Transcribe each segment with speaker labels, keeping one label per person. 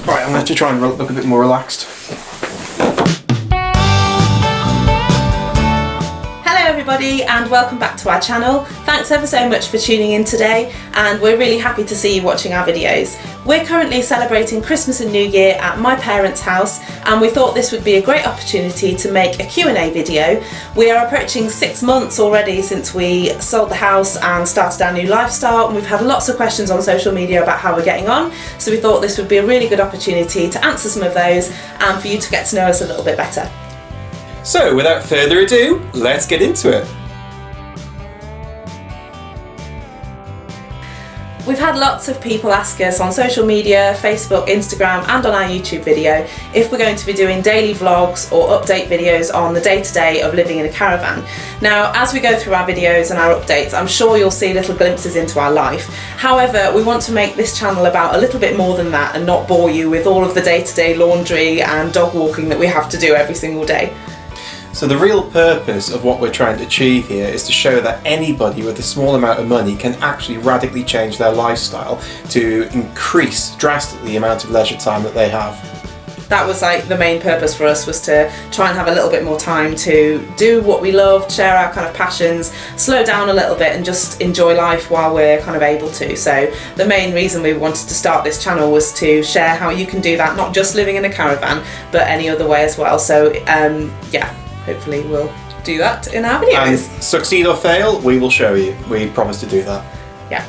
Speaker 1: Right, I'm going to try and look a bit more relaxed.
Speaker 2: Everybody, and welcome back to our channel. Thanks ever so much for tuning in today, and we're really happy to see you watching our videos. We're currently celebrating Christmas and New Year at my parents' house, and we thought this would be a great opportunity to make a Q&A video. We are approaching 6 months already since we sold the house and started our new lifestyle, and we've had lots of questions on social media about how we're getting on, so we thought this would be a really good opportunity to answer some of those and for you to get to know us a little bit better.
Speaker 1: So, without further ado, let's get into it.
Speaker 2: We've had lots of people ask us on social media, Facebook, Instagram and on our YouTube video if we're going to be doing daily vlogs or update videos on the day-to-day of living in a caravan. Now, as we go through our videos and our updates, I'm sure you'll see little glimpses into our life. However, we want to make this channel about a little bit more than that and not bore you with all of the day-to-day laundry and dog walking that we have to do every single day.
Speaker 1: So the real purpose of what we're trying to achieve here is to show that anybody with a small amount of money can actually radically change their lifestyle to increase drastically the amount of leisure time that they have.
Speaker 2: That was like the main purpose for us, was to try and have a little bit more time to do what we love, share our kind of passions, slow down a little bit and just enjoy life while we're kind of able to. So the main reason we wanted to start this channel was to share how you can do that, not just living in a caravan, but any other way as well. So yeah. Hopefully we'll do that in our videos.
Speaker 1: And succeed or fail, we will show you. We promise to do that.
Speaker 2: Yeah.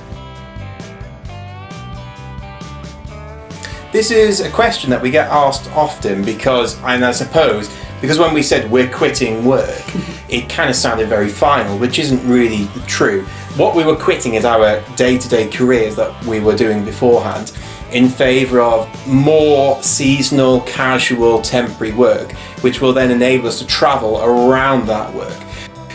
Speaker 1: This is a question that we get asked often because when we said we're quitting work, it kind of sounded very final, which isn't really true. What we were quitting is our day-to-day careers that we were doing beforehand in favour of more seasonal, casual, temporary work, which will then enable us to travel around that work.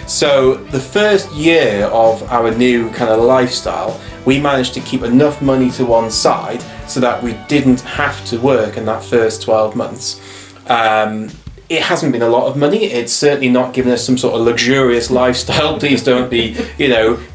Speaker 1: So the first year of our new kind of lifestyle, we managed to keep enough money to one side so that we didn't have to work in that first 12 months. It hasn't been a lot of money. It's certainly not given us some sort of luxurious lifestyle. Please don't be,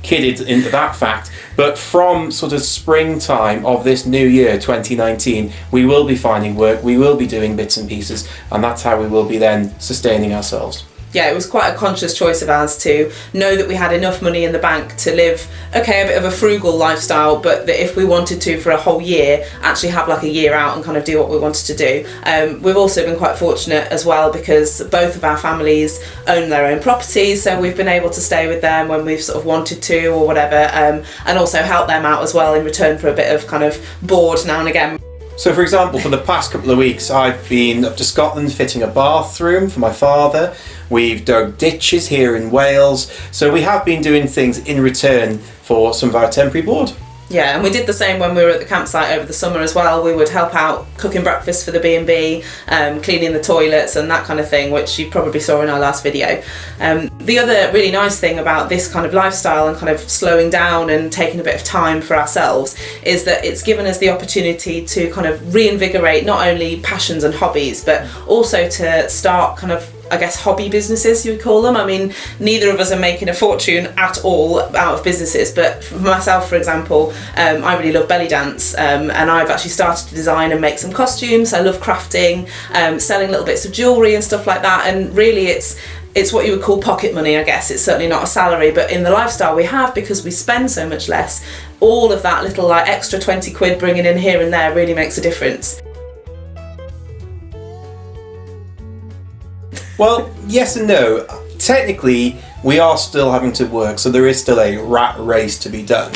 Speaker 1: kidded into that fact. But from sort of springtime of this new year, 2019, we will be finding work, we will be doing bits and pieces, and that's how we will be then sustaining ourselves.
Speaker 2: Yeah, it was quite a conscious choice of ours to know that we had enough money in the bank to live, a bit of a frugal lifestyle, but that if we wanted to for a whole year, actually have like a year out and kind of do what we wanted to do. We've also been quite fortunate as well because both of our families own their own properties, so we've been able to stay with them when we've sort of wanted to or whatever, and also help them out as well in return for a bit of kind of board now and again.
Speaker 1: So for example, for the past couple of weeks, I've been up to Scotland fitting a bathroom for my father. We've dug ditches here in Wales. So we have been doing things in return for some of our temporary board.
Speaker 2: Yeah, and we did the same when we were at the campsite over the summer as well. We would help out cooking breakfast for the B&B, cleaning the toilets and that kind of thing, which you probably saw in our last video. The other really nice thing about this kind of lifestyle and kind of slowing down and taking a bit of time for ourselves is that it's given us the opportunity to kind of reinvigorate not only passions and hobbies, but also to start kind of, I guess, hobby businesses, you would call them. I mean, neither of us are making a fortune at all out of businesses, but for myself, for example, I really love belly dance, and I've actually started to design and make some costumes. I love crafting, selling little bits of jewellery and stuff like that, and really it's what you would call pocket money, I guess. It's certainly not a salary, but in the lifestyle we have, because we spend so much less, all of that little like extra 20 quid bringing in here and there really makes a difference.
Speaker 1: Well, yes and no. Technically, we are still having to work, so there is still a rat race to be done.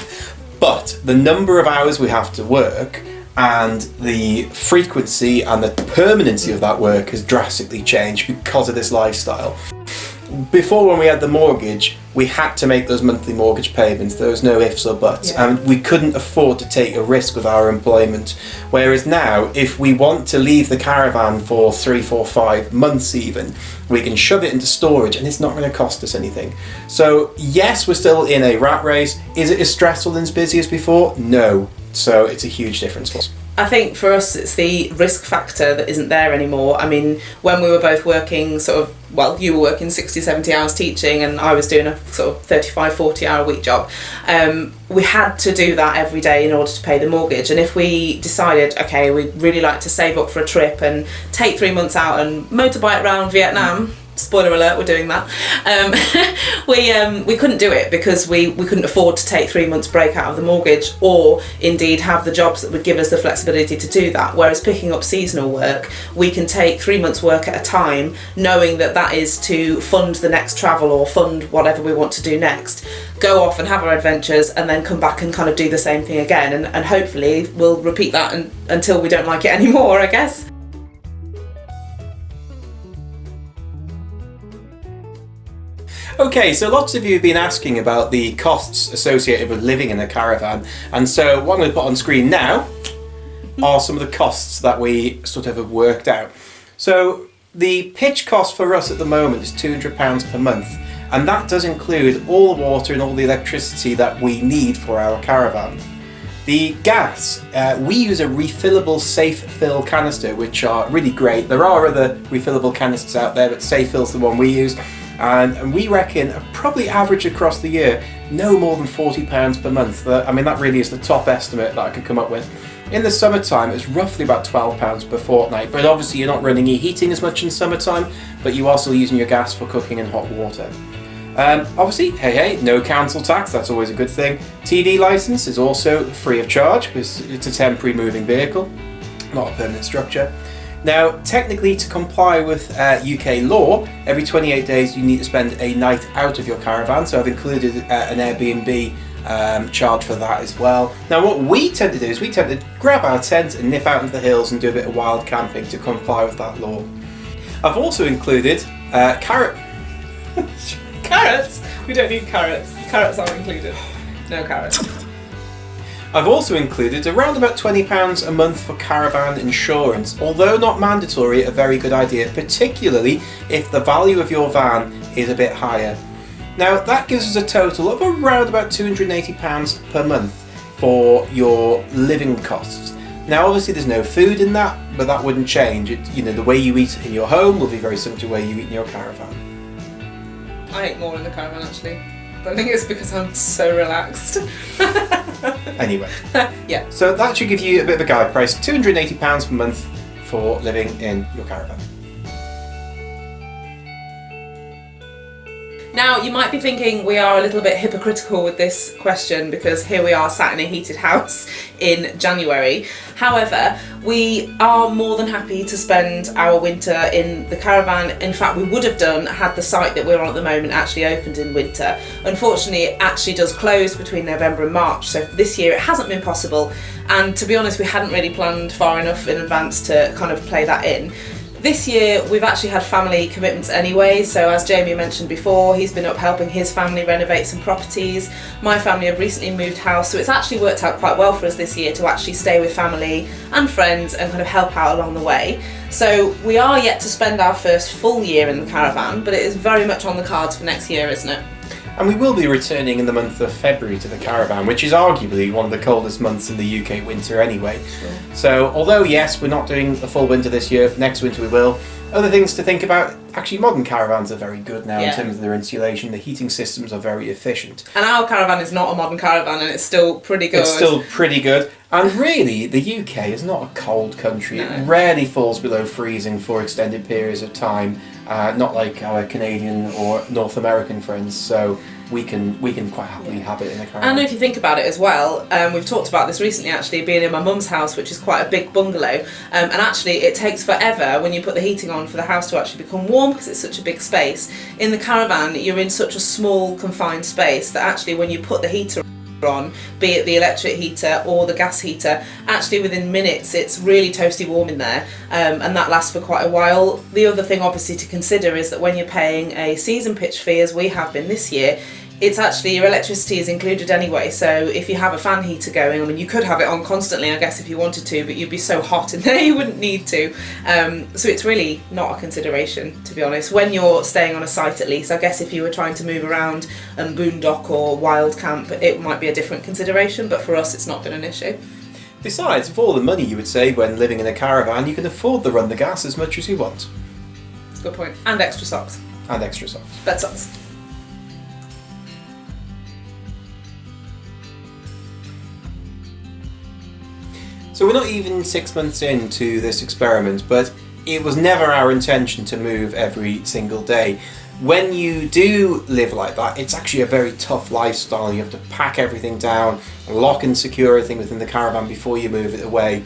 Speaker 1: But the number of hours we have to work and the frequency and the permanency of that work has drastically changed because of this lifestyle. Before, when we had the mortgage, we had to make those monthly mortgage payments. There was no ifs or buts, and we couldn't afford to take a risk with our employment. Whereas now, if we want to leave the caravan for 3, 4, 5 months even, we can shove it into storage and it's not going to cost us anything. So yes, we're still in a rat race. Is it as stressful and as busy as before? No. So it's a huge difference for us.
Speaker 2: I think for us it's the risk factor that isn't there anymore. I mean, when we were both working you were working 60, 70 hours teaching and I was doing a sort of 35, 40 hour a week job, we had to do that every day in order to pay the mortgage. And if we decided, okay, we'd really like to save up for a trip and take 3 months out and motorbike around Vietnam, spoiler alert, we're doing that. We couldn't do it because we couldn't afford to take 3 months break out of the mortgage, or indeed have the jobs that would give us the flexibility to do that. Whereas picking up seasonal work, we can take 3 months work at a time, knowing that that is to fund the next travel or fund whatever we want to do next. Go off and have our adventures and then come back and kind of do the same thing again. And hopefully we'll repeat that until we don't like it anymore, I guess.
Speaker 1: Okay, so lots of you have been asking about the costs associated with living in a caravan, and so what I'm going to put on screen now are some of the costs that we sort of have worked out. So the pitch cost for us at the moment is £200 per month, and that does include all the water and all the electricity that we need for our caravan. The gas, we use a refillable safe fill canister, which are really great. There are other refillable canisters out there, but safe fill's the one we use. And we reckon probably average across the year no more than £40 per month. I mean, that really is the top estimate that I could come up with. In the summertime it's roughly about £12 per fortnight, but obviously you're not running your heating as much in summertime, but you are still using your gas for cooking and hot water. Obviously, hey, no council tax, that's always a good thing. TV licence is also free of charge because it's a temporary moving vehicle, not a permanent structure. Now, technically, to comply with UK law, every 28 days you need to spend a night out of your caravan, so I've included an Airbnb charge for that as well. Now, what we tend to do is we tend to grab our tent and nip out into the hills and do a bit of wild camping to comply with that law. I've also included
Speaker 2: Carrots? We don't need carrots. Carrots aren't included. No carrots.
Speaker 1: I've also included around about £20 a month for caravan insurance, although not mandatory, a very good idea, particularly if the value of your van is a bit higher. Now that gives us a total of around about £280 per month for your living costs. Now obviously there's no food in that, but that wouldn't change. The way you eat in your home will be very similar to the way you eat in your caravan.
Speaker 2: I ate more in the caravan actually, but I think it's because I'm so relaxed.
Speaker 1: Anyway,
Speaker 2: yeah.
Speaker 1: So that should give you a bit of a guide price, £280 per month for living in your caravan.
Speaker 2: Now, you might be thinking we are a little bit hypocritical with this question because here we are sat in a heated house in January. However, we are more than happy to spend our winter in the caravan. In fact, we would have done had the site that we're on at the moment actually opened in winter. Unfortunately, it actually does close between November and March, so for this year it hasn't been possible. And to be honest, we hadn't really planned far enough in advance to kind of play that in. This year we've actually had family commitments anyway, so as Jamie mentioned before, he's been up helping his family renovate some properties. My family have recently moved house, so it's actually worked out quite well for us this year to actually stay with family and friends and kind of help out along the way. So we are yet to spend our first full year in the caravan, but it is very much on the cards for next year, isn't it?
Speaker 1: And we will be returning in the month of February to the caravan, which is arguably one of the coldest months in the UK winter anyway.
Speaker 2: Sure.
Speaker 1: So although yes, we're not doing a full winter this year, next winter we will. Other things to think about, actually modern caravans are very good now in terms of their insulation. The heating systems are very efficient.
Speaker 2: And our caravan is not a modern caravan and it's still pretty good.
Speaker 1: It's still pretty good. And really, the UK is not a cold country. No. It rarely falls below freezing for extended periods of time, not like our Canadian or North American friends. So we can quite happily have it in a caravan.
Speaker 2: And if you think about it as well, we've talked about this recently actually, being in my mum's house, which is quite a big bungalow, and actually it takes forever when you put the heating on for the house to actually become warm because it's such a big space. In the caravan you're in such a small confined space that actually when you put the heater on, be it the electric heater or the gas heater, actually within minutes it's really toasty warm in there, and that lasts for quite a while. The other thing obviously to consider is that when you're paying a season pitch fee, as we have been this year, it's actually, your electricity is included anyway, so if you have a fan heater going, I mean you could have it on constantly I guess if you wanted to, but you'd be so hot in there you wouldn't need to. So it's really not a consideration, to be honest, when you're staying on a site at least. I guess if you were trying to move around and boondock or wild camp, it might be a different consideration, but for us it's not been an issue.
Speaker 1: Besides, with all the money you would save when living in a caravan, you can afford to run the gas as much as you want.
Speaker 2: That's a good point. And extra socks.
Speaker 1: And extra socks.
Speaker 2: Bed socks.
Speaker 1: So we're not even 6 months into this experiment, but it was never our intention to move every single day. When you do live like that, it's actually a very tough lifestyle. You have to pack everything down, lock and secure everything within the caravan before you move it away.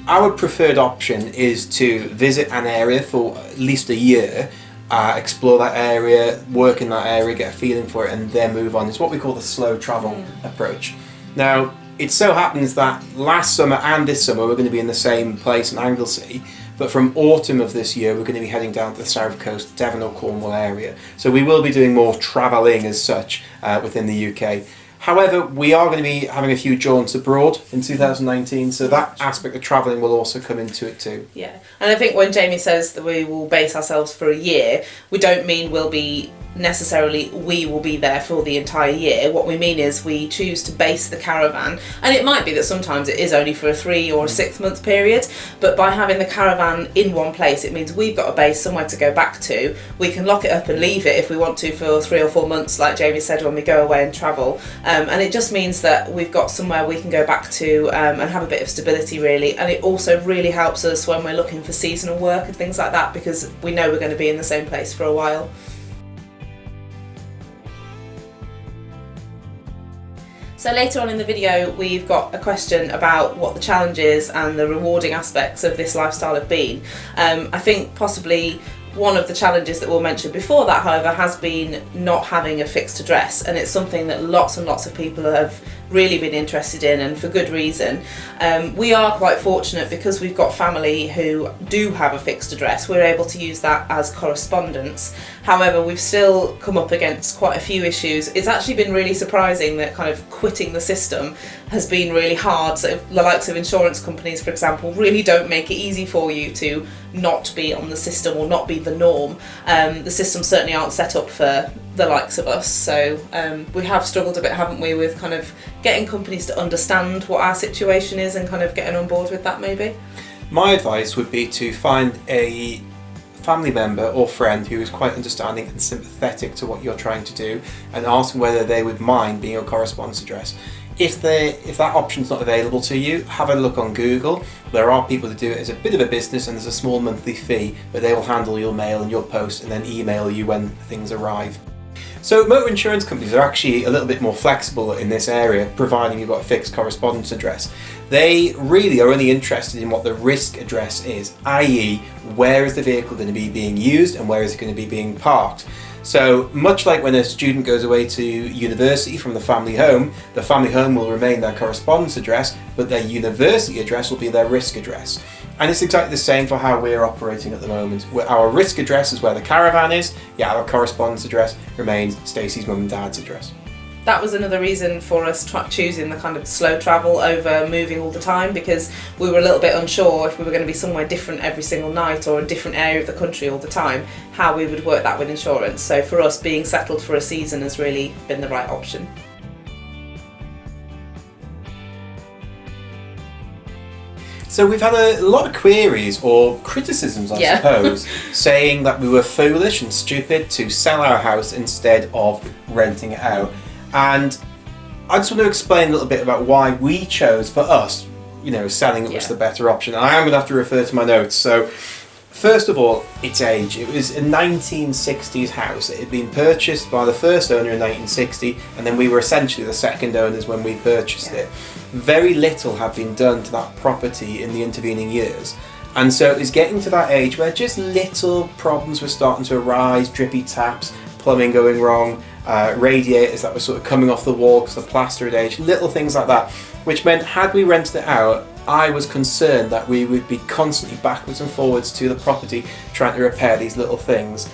Speaker 1: Our preferred option is to visit an area for at least a year, explore that area, work in that area, get a feeling for it, and then move on. It's what we call the slow travel approach. Now, it so happens that last summer and this summer we're going to be in the same place in Anglesey, but from autumn of this year we're going to be heading down to the south coast, Devon or Cornwall area. So we will be doing more travelling as such within the UK. However, we are going to be having a few jaunts abroad in 2019, so that aspect of travelling will also come into it too.
Speaker 2: Yeah, and I think when Jamie says that we will base ourselves for a year, we don't mean we will be there for the entire year. What we mean is we choose to base the caravan, and it might be that sometimes it is only for a 3 or a 6 month period, but by having the caravan in one place, it means we've got a base somewhere to go back to. We can lock it up and leave it if we want to for 3 or 4 months, like Jamie said, when we go away and travel, and it just means that we've got somewhere we can go back to and have a bit of stability really. And it also really helps us when we're looking for seasonal work and things like that, because we know we're going to be in the same place for a while. So later on in the video we've got a question about what the challenges and the rewarding aspects of this lifestyle have been. I think possibly one of the challenges that we'll mention before that, however, has been not having a fixed address, and it's something that lots and lots of people have really been interested in, and for good reason. We are quite fortunate because we've got family who do have a fixed address. We're able to use that as correspondence. However, we've still come up against quite a few issues. It's actually been really surprising that kind of quitting the system has been really hard. So the likes of insurance companies, for example, really don't make it easy for you to not be on the system or not be the norm. The systems certainly aren't set up for the likes of us, so we have struggled a bit, haven't we, with kind of getting companies to understand what our situation is and kind of getting on board with that maybe.
Speaker 1: My advice would be to find a family member or friend who is quite understanding and sympathetic to what you're trying to do, and ask them whether they would mind being your correspondence address. If that option's not available to you, have a look on Google. There are people that do it as a bit of a business, and there's a small monthly fee, but they will handle your mail and your post and then email you when things arrive. So motor insurance companies are actually a little bit more flexible in this area, providing you've got a fixed correspondence address. They really are only interested in what the risk address is, i.e. where is the vehicle going to be being used and where is it going to be being parked. So much like when a student goes away to university from the family home will remain their correspondence address, but their university address will be their risk address. And it's exactly the same for how we're operating at the moment. Our risk address is where the caravan is, yet our correspondence address remains Stacey's mum and dad's address.
Speaker 2: That was another reason for us choosing the kind of slow travel over moving all the time, because we were a little bit unsure if we were going to be somewhere different every single night or a different area of the country all the time, how we would work that with insurance. So for us, being settled for a season has really been the right option.
Speaker 1: So we've had a lot of queries or criticisms, I suppose, saying that we were foolish and stupid to sell our house instead of renting it out. And I just want to explain a little bit about why we chose, for us, selling it was the better option. And I am going to have to refer to my notes. So first of all, its age. It was a 1960s house. It had been purchased by the first owner in 1960, and then we were essentially the second owners when we purchased it. Very little had been done to that property in the intervening years. And so it was getting to that age where just little problems were starting to arise, drippy taps, plumbing going wrong, radiators that were sort of coming off the wall because the plaster had aged, little things like that, which meant had we rented it out, I was concerned that we would be constantly backwards and forwards to the property trying to repair these little things.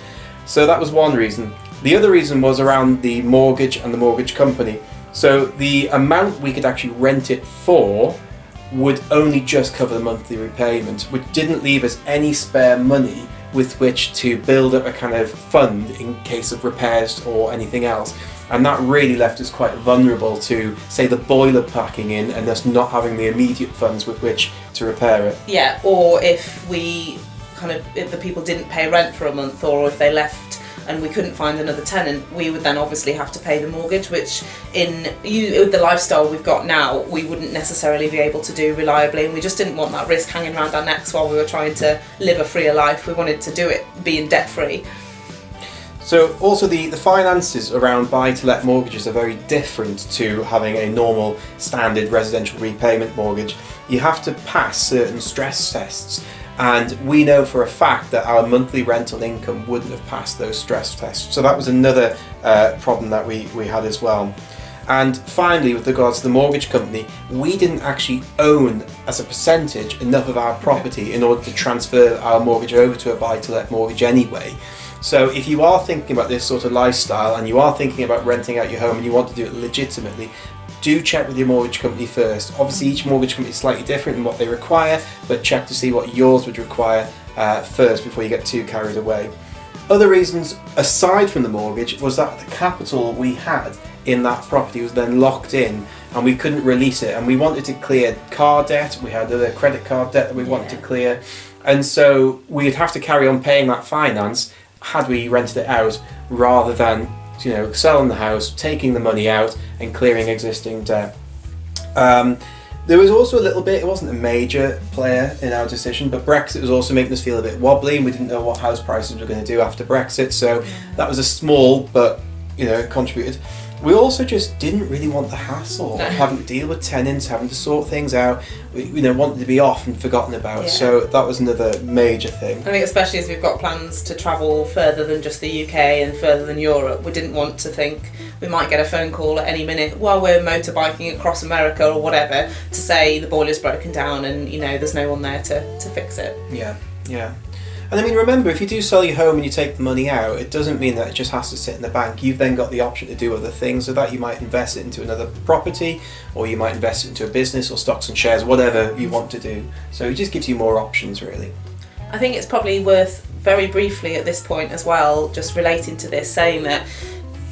Speaker 1: So that was one reason. The other reason was around the mortgage and the mortgage company. So the amount we could actually rent it for would only just cover the monthly repayment, which didn't leave us any spare money with which to build up a kind of fund in case of repairs or anything else. And that really left us quite vulnerable to, say, the boiler packing in and us not having the immediate funds with which to repair it.
Speaker 2: Yeah, or if if the people didn't pay rent for a month, or if they left and we couldn't find another tenant, we would then obviously have to pay the mortgage, which with the lifestyle we've got now, we wouldn't necessarily be able to do reliably, and we just didn't want that risk hanging around our necks while we were trying to live a freer life. We wanted to do it being debt-free.
Speaker 1: So also the finances around buy-to-let mortgages are very different to having a normal standard residential repayment mortgage. You have to pass certain stress tests, and we know for a fact that our monthly rental income wouldn't have passed those stress tests. So that was another problem that we had as well. And finally, with regards to the mortgage company, we didn't actually own, as a percentage, enough of our property in order to transfer our mortgage over to a buy-to-let mortgage anyway. So if you are thinking about this sort of lifestyle and you are thinking about renting out your home and you want to do it legitimately, do check with your mortgage company first. Obviously each mortgage company is slightly different in what they require, but check to see what yours would require first before you get too carried away. Other reasons aside from the mortgage was that the capital we had in that property was then locked in and we couldn't release it, and we wanted to clear car debt, we had other credit card debt that we wanted to clear, and so we'd have to carry on paying that finance had we rented it out, rather than selling the house, taking the money out and clearing existing debt. There was also a little bit, it wasn't a major player in our decision, but Brexit was also making us feel a bit wobbly, and we didn't know what house prices were going to do after Brexit, so that was a small, but it contributed. We also just didn't really want the hassle of having to deal with tenants, having to sort things out. We wanted to be off and forgotten about. Yeah. So that was another major thing.
Speaker 2: I think especially as we've got plans to travel further than just the UK and further than Europe, we didn't want to think we might get a phone call at any minute while we're motorbiking across America or whatever to say the boiler's broken down and there's no one there to fix it.
Speaker 1: Yeah. And I mean, remember, if you do sell your home and you take the money out, it doesn't mean that it just has to sit in the bank. You've then got the option to do other things, so that you might invest it into another property, or you might invest it into a business or stocks and shares, whatever you want to do. So it just gives you more options, really.
Speaker 2: I think it's probably worth very briefly at this point as well, just relating to this, saying that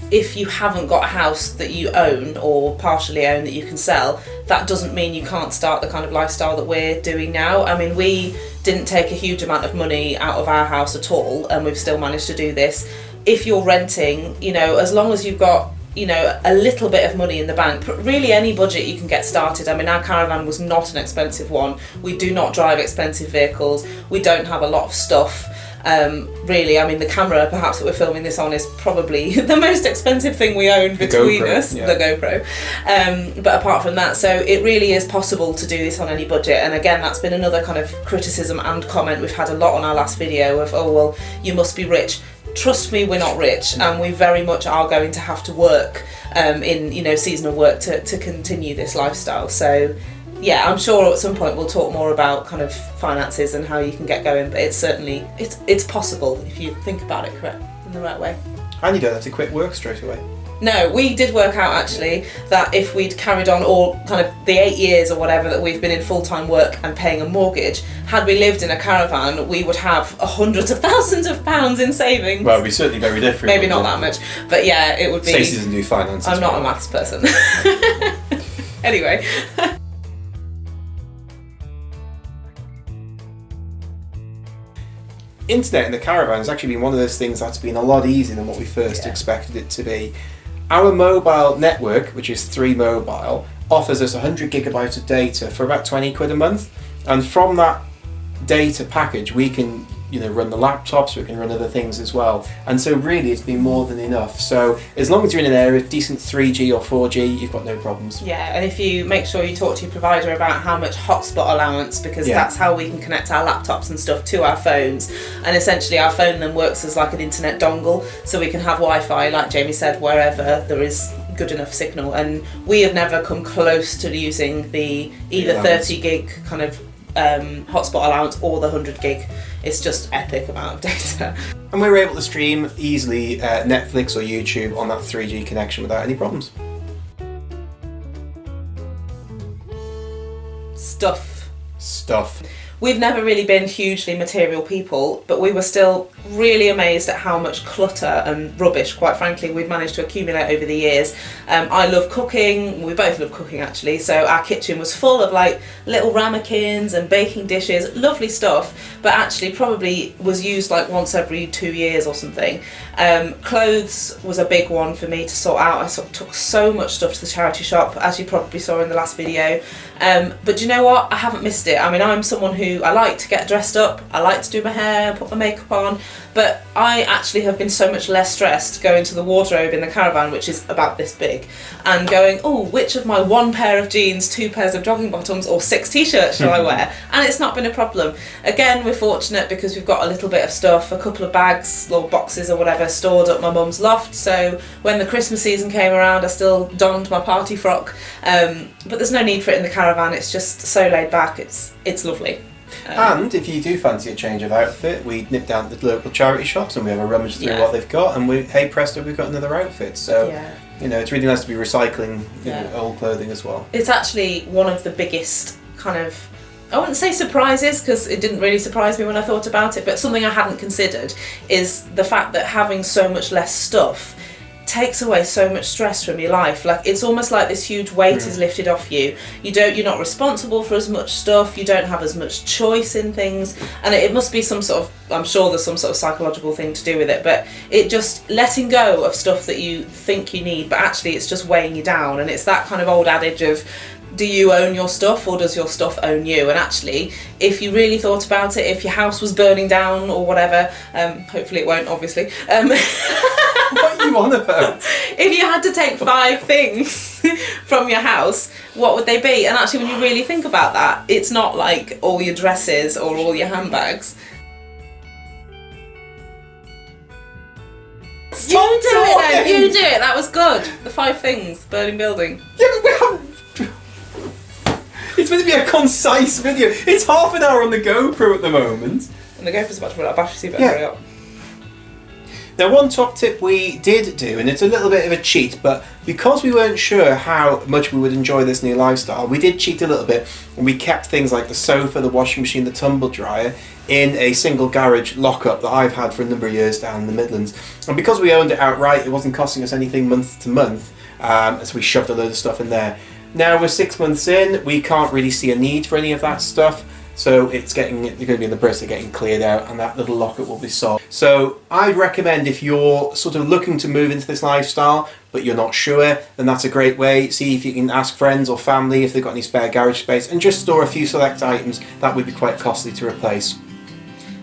Speaker 2: if you haven't got a house that you own or partially own that you can sell, that doesn't mean you can't start the kind of lifestyle that we're doing now. I mean, we didn't take a huge amount of money out of our house at all, and we've still managed to do this. If you're renting, as long as you've got a little bit of money in the bank, really any budget you can get started. I mean, our caravan was not an expensive one. We do not drive expensive vehicles. We don't have a lot of stuff. Really, I mean, the camera perhaps that we're filming this on is probably the most expensive thing we own between us, the GoPro. But apart from that, so it really is possible to do this on any budget. And again, that's been another kind of criticism and comment we've had a lot on our last video of, oh, well, you must be rich. Trust me, we're not rich, and we very much are going to have to work in seasonal work to continue this lifestyle. So yeah, I'm sure at some point we'll talk more about kind of finances and how you can get going, but it's possible if you think about it correct in the right way.
Speaker 1: And you don't have to quit work straight away.
Speaker 2: No, we did work out actually that if we'd carried on all kind of the 8 years or whatever that we've been in full-time work and paying a mortgage, had we lived in a caravan, we would have hundreds of thousands of pounds in savings.
Speaker 1: Well, it'd be certainly very different.
Speaker 2: Maybe not that much, but yeah, it would be.
Speaker 1: Stacey doesn't do finance.
Speaker 2: I'm not a maths person. Anyway.
Speaker 1: Internet in the caravan has actually been one of those things that's been a lot easier than what we first expected it to be. Our mobile network, which is 3 Mobile, offers us 100 gigabytes of data for about 20 quid a month, and from that data package we can run the laptops, we can run other things as well, and so really it's been more than enough. So as long as you're in an area with decent 3G or 4G, you've got no problems.
Speaker 2: Yeah, and if you make sure you talk to your provider about how much hotspot allowance, because that's how we can connect our laptops and stuff to our phones, and essentially our phone then works as like an internet dongle, so we can have Wi-Fi, like Jamie said, wherever there is good enough signal. And we have never come close to using the either 30 gig kind of hotspot allowance or the 100 gig. It's just epic amount of data.
Speaker 1: And we were able to stream easily Netflix or YouTube on that 3G connection without any problems.
Speaker 2: Stuff
Speaker 1: stuff.
Speaker 2: We've never really been hugely material people, but we were still really amazed at how much clutter and rubbish, quite frankly, we've managed to accumulate over the years. I love cooking, we both love cooking actually, so our kitchen was full of like little ramekins and baking dishes, lovely stuff, but actually probably was used like once every 2 years or something. Clothes was a big one for me to sort out. I took so much stuff to the charity shop, as you probably saw in the last video. But do you know what? I haven't missed it. I mean, I'm someone who I like to get dressed up, I like to do my hair, put my makeup on, but I actually have been so much less stressed going to the wardrobe in the caravan, which is about this big, and going, oh, which of my 1 pair of jeans, 2 pairs of jogging bottoms or 6 t-shirts shall I wear? And it's not been a problem. Again, we're fortunate because we've got a little bit of stuff, a couple of bags or boxes or whatever stored up my mum's loft, so when the Christmas season came around I still donned my party frock, but there's no need for it in the caravan. It's just so laid back, it's lovely.
Speaker 1: And if you do fancy a change of outfit, we nip down to the local charity shops and we have a rummage through what they've got, and hey presto, we've got another outfit. So you know, it's really nice to be recycling old clothing as well. It's
Speaker 2: actually one of the biggest kind of, I wouldn't say surprises, because it didn't really surprise me when I thought about it, but something I hadn't considered is the fact that having so much less stuff takes away so much stress from your life. Like, it's almost like this huge weight is lifted off you. You're not responsible for as much stuff, you don't have as much choice in things, and it must be some sort of, I'm sure there's some sort of psychological thing to do with it, but it just letting go of stuff that you think you need, but actually it's just weighing you down. And it's that kind of old adage of, do you own your stuff or does your stuff own you? And actually, if you really thought about it, if your house was burning down or whatever, hopefully it won't, obviously.
Speaker 1: What are you on about?
Speaker 2: If you had to take 5 things from your house, what would they be? And actually, when you really think about that, it's not like all your dresses or all your handbags. You do it, that was good. The 5 things, burning building.
Speaker 1: Yeah, but we haven't. It's meant to be a concise video. It's half an hour on the GoPro at the moment.
Speaker 2: And the GoPro's about to run out of battery, so you better hurry up.
Speaker 1: Now, one top tip we did do, and it's a little bit of a cheat, but because we weren't sure how much we would enjoy this new lifestyle, we did cheat a little bit, and we kept things like the sofa, the washing machine, the tumble dryer in a single garage lockup that I've had for a number of years down in the Midlands. And because we owned it outright, it wasn't costing us anything month to month, so we shoved a load of stuff in there. Now we're 6 months in, we can't really see a need for any of that stuff, so you're going to be in the process of getting cleared out, and that little lockup will be sold. So I'd recommend, if you're sort of looking to move into this lifestyle but you're not sure, then that's a great way. See if you can ask friends or family if they've got any spare garage space, and just store a few select items that would be quite costly to replace.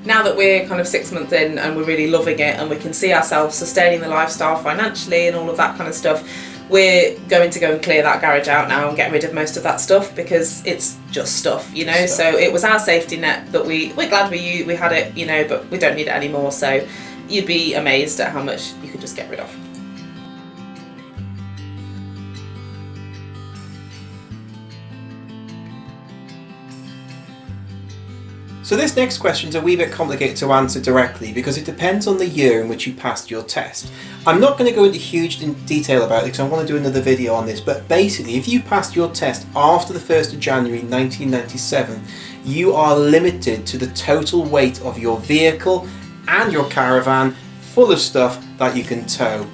Speaker 2: Now that we're kind of 6 months in and we're really loving it and we can see ourselves sustaining the lifestyle financially and all of that kind of stuff, we're going to go and clear that garage out now and get rid of most of that stuff, because it's just stuff, you know. So it was our safety net that we're glad we had it, you know, but we don't need it anymore. So you'd be amazed at how much you could just get rid of.
Speaker 1: So this next question's a wee bit complicated to answer directly because it depends on the year in which you passed your test. I'm not going to go into huge detail about it because I want to do another video on this, but basically if you passed your test after the 1st of January 1997, you are limited to the total weight of your vehicle and your caravan full of stuff that you can tow.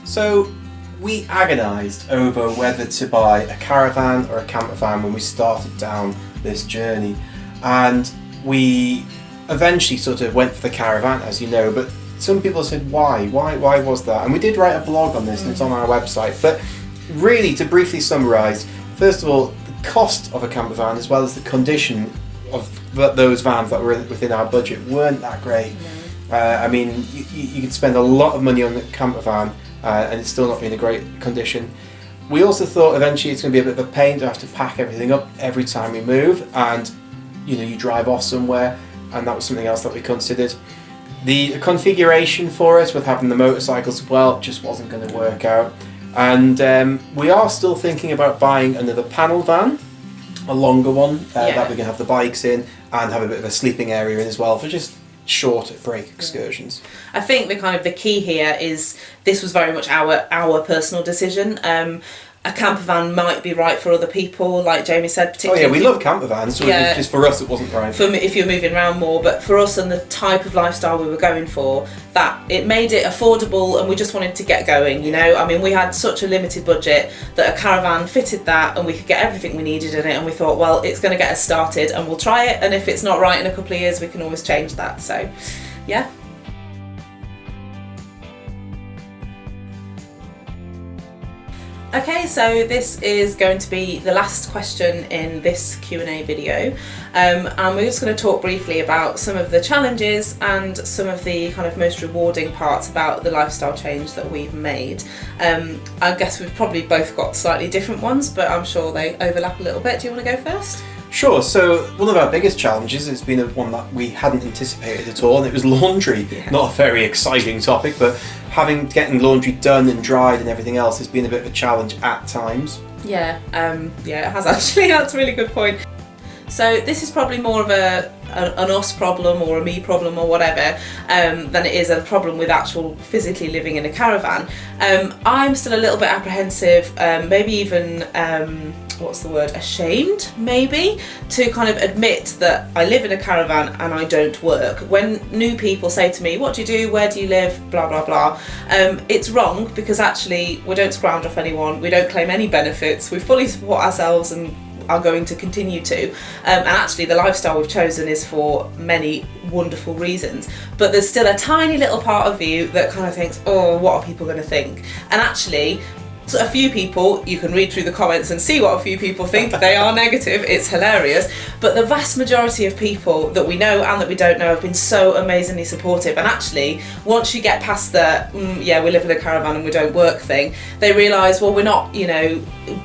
Speaker 1: So we agonised over whether to buy a caravan or a campervan when we started down this journey, and we eventually sort of went for the caravan, as you know, but some people said why was that, and we did write a blog on this and it's on our website. But really, to briefly summarise, first of all, the cost of a campervan as well as the condition of those vans that were within our budget weren't that great. I mean, you could spend a lot of money on the campervan and it's still not being in a great condition. We also thought eventually it's going to be a bit of a pain to have to pack everything up every time we move, and you drive off somewhere, and that was something else that we considered. The configuration for us with having the motorcycles as well just wasn't going to work out, and we are still thinking about buying another panel van, a longer one that we can have the bikes in and have a bit of a sleeping area in as well, for just short break excursions.
Speaker 2: I think the key here is this was very much our personal decision. A campervan might be right for other people, like Jamie said. Particularly
Speaker 1: we love campervans, so just for us it wasn't right.
Speaker 2: For me, if you're moving around more, but for us and the type of lifestyle we were going for, that it made it affordable, and we just wanted to get going. I mean, we had such a limited budget that a caravan fitted that, and we could get everything we needed in it. And we thought, well, it's going to get us started, and we'll try it. And if it's not right in a couple of years, we can always change that. So, yeah. Okay, so this is going to be the last question in this Q&A video, and we're just going to talk briefly about some of the challenges and some of the kind of most rewarding parts about the lifestyle change that we've made. I guess we've probably both got slightly different ones, but I'm sure they overlap a little bit. Do you want to go first?
Speaker 1: Sure. So one of our biggest challenges has been one that we hadn't anticipated at all, and it was laundry. Yeah. Not a very exciting topic, but getting laundry done and dried and everything else has been a bit of a challenge at times.
Speaker 2: Yeah, it has actually. That's a really good point. So this is probably more of an us problem or a me problem or whatever than it is a problem with actual physically living in a caravan. I'm still a little bit apprehensive, maybe even ashamed maybe, to kind of admit that I live in a caravan and I don't work. When new people say to me, what do you do, where do you live, blah blah blah, it's wrong, because actually we don't scrounge off anyone, we don't claim any benefits, we fully support ourselves and are going to continue to, and actually the lifestyle we've chosen is for many wonderful reasons, but there's still a tiny little part of you that kind of thinks, oh, what are people going to think? And actually, so a few people, you can read through the comments and see what a few people think. They are negative, it's hilarious, but the vast majority of people that we know and that we don't know have been so amazingly supportive. And actually, once you get past the we live in a caravan and we don't work thing, they realise, well, we're not,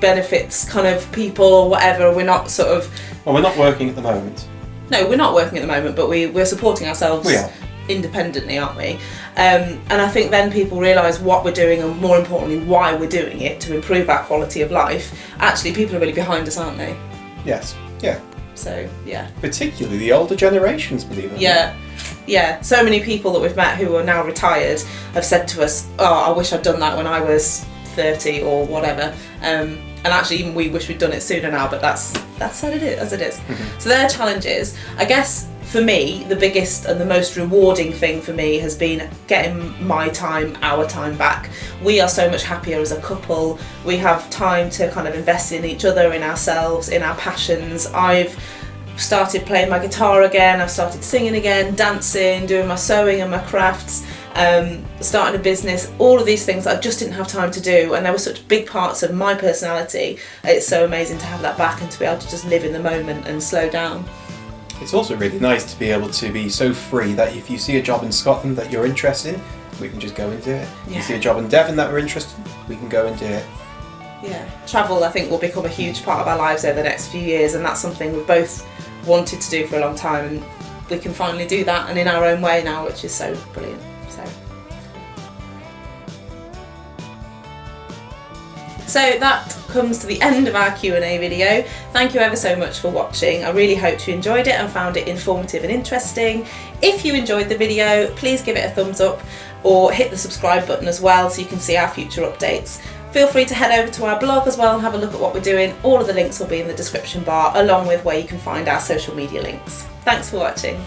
Speaker 2: benefits kind of people or whatever, we're not sort of...
Speaker 1: Well, we're not working at the moment.
Speaker 2: No, we're not working at the moment, but we're supporting ourselves.
Speaker 1: We are.
Speaker 2: Independently, aren't we? And I think then people realise what we're doing, and more importantly why we're doing it, to improve our quality of life. Actually, people are really behind us, aren't they?
Speaker 1: Yes, yeah.
Speaker 2: So, yeah.
Speaker 1: Particularly the older generations, believe it or not.
Speaker 2: Yeah. So many people that we've met who are now retired have said to us, oh, I wish I'd done that when I was 30 or whatever. And actually, even we wish we'd done it sooner now, but that's as it is. Mm-hmm. So there are challenges. I guess for me, the biggest and the most rewarding thing for me has been getting our time back. We are so much happier as a couple. We have time to kind of invest in each other, in ourselves, in our passions. I've started playing my guitar again, I've started singing again, dancing, doing my sewing and my crafts, starting a business, all of these things that I just didn't have time to do, and they were such big parts of my personality. It's so amazing to have that back and to be able to just live in the moment and slow down.
Speaker 1: It's also really nice to be able to be so free that if you see a job in Scotland that you're interested in, we can just go and do it.
Speaker 2: Yeah.
Speaker 1: You see a job in Devon that we're interested in, we can go and do it.
Speaker 2: Yeah, travel I think will become a huge part of our lives over the next few years, and that's something we've both wanted to do for a long time, and we can finally do that, and in our own way now, which is so brilliant. So that comes to the end of our Q&A video. Thank you ever so much for watching. I really hope you enjoyed it and found it informative and interesting. If you enjoyed the video, please give it a thumbs up or hit the subscribe button as well so you can see our future updates. Feel free to head over to our blog as well and have a look at what we're doing. All of the links will be in the description bar, along with where you can find our social media links. Thanks for watching.